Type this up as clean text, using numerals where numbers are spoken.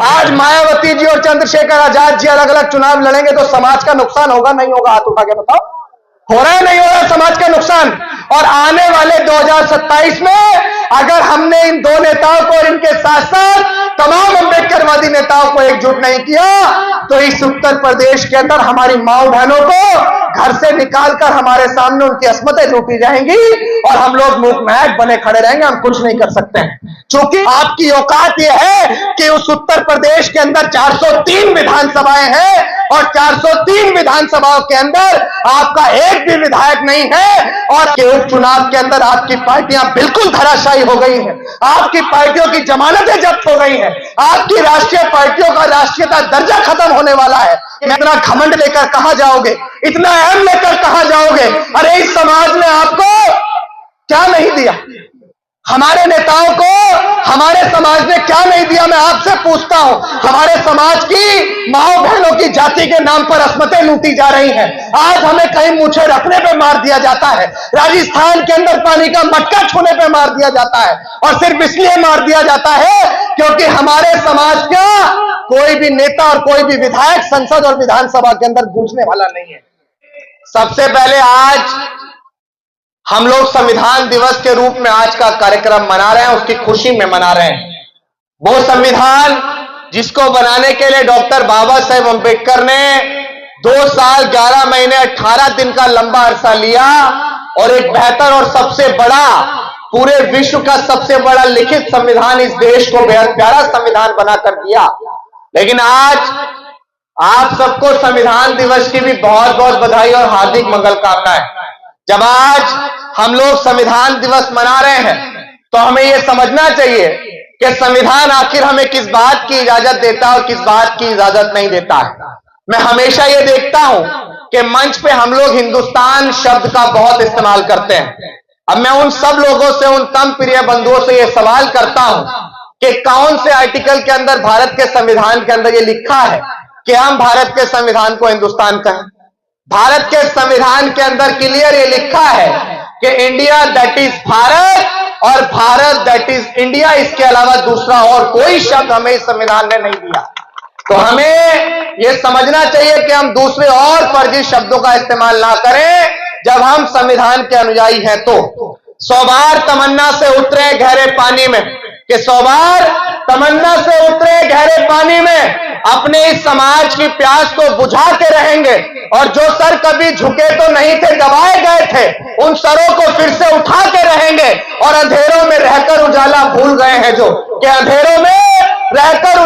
आज मायावती जी और चंद्रशेखर आजाद जी अलग अलग चुनाव लड़ेंगे तो समाज का नुकसान होगा नहीं होगा? हाथ उठा के बताओ, हो रहा है नहीं हो रहा है समाज का नुकसान? और आने वाले 2027 में अगर हमने इन दो नेताओं को और इनके साथ साथ तमाम अम्बेडकरवादी नेताओं को एकजुट नहीं किया तो इस उत्तर प्रदेश के अंदर हमारी माओ बहनों को घर से निकालकर हमारे सामने उनकी अस्मतें लूटी जाएंगी और हम लोग मूकनायक बने खड़े रहेंगे। हम कुछ नहीं कर सकते हैं क्योंकि आपकी औकात यह है कि उस उत्तर प्रदेश के अंदर 403 विधानसभाएं हैं और 403 विधानसभाओं के अंदर आपका एक भी विधायक नहीं है और के उपचुनाव के अंदर आपकी पार्टियां बिल्कुल धराशायी हो गई हैं, आपकी पार्टियों की जमानतें जब्त हो गई हैं, आपकी राष्ट्रीय पार्टियों का राष्ट्रीयता दर्जा खत्म होने वाला है। इतना घमंड लेकर कहां जाओगे, इतना अहम लेकर कहां जाओगे? अरे इस समाज ने आपको क्या नहीं दिया? हमारे नेताओं को हमारे समाज ने क्या नहीं दिया? मैं आपसे पूछता हूं, हमारे समाज की माओ बहनों की जाति के नाम पर अस्मतें लूटी जा रही हैं। आज हमें कहीं मूछे रखने पे मार दिया जाता है, राजस्थान के अंदर पानी का मटका छूने पे मार दिया जाता है और सिर्फ इसलिए मार दिया जाता है क्योंकि हमारे समाज का कोई भी नेता और कोई भी विधायक संसद और विधानसभा के अंदर गूंजने वाला नहीं है। सबसे पहले आज हम लोग संविधान दिवस के रूप में आज का कार्यक्रम मना रहे हैं, उसकी खुशी में मना रहे हैं। वो संविधान जिसको बनाने के लिए डॉक्टर बाबा साहेब अम्बेडकर ने 2 साल 11 महीने 18 दिन का लंबा अरसा लिया और एक बेहतर और सबसे बड़ा, पूरे विश्व का सबसे बड़ा लिखित संविधान इस देश को बेहद प्यारा संविधान बनाकर दिया। लेकिन आज आप सबको संविधान दिवस की भी बहुत बहुत बधाई और हार्दिक मंगल कामनाएं। जब आज हम लोग संविधान दिवस मना रहे हैं तो हमें यह समझना चाहिए कि संविधान आखिर हमें किस बात की इजाजत देता है और किस बात की इजाजत नहीं देता है। मैं हमेशा यह देखता हूं कि मंच पे हम लोग हिंदुस्तान शब्द का बहुत इस्तेमाल करते हैं। अब मैं उन सब लोगों से, उन तम प्रिय बंधुओं से यह सवाल करता हूं कि कौन से आर्टिकल के अंदर भारत के संविधान के अंदर यह लिखा है कि हम भारत के संविधान को हिंदुस्तान कहें? भारत के संविधान के अंदर क्लियर ये लिखा है कि इंडिया दैट इज भारत और भारत दैट इज इंडिया। इसके अलावा दूसरा और कोई शब्द हमें इस संविधान ने नहीं दिया। तो हमें यह समझना चाहिए कि हम दूसरे और फर्जी शब्दों का इस्तेमाल ना करें जब हम संविधान के अनुयायी हैं। तो 100 बार तमन्ना से उतरे गहरे पानी में, कि 100 बार तमन्ना से उतरे गहरे पानी में, अपने इस समाज की प्यास को बुझा के रहेंगे और जो सर कभी झुके तो नहीं थे, दबाए गए थे, उन सरों को फिर से उठा के रहेंगे और अंधेरों में रहकर उजाला भूल गए हैं जो, कि अंधेरों में रहकर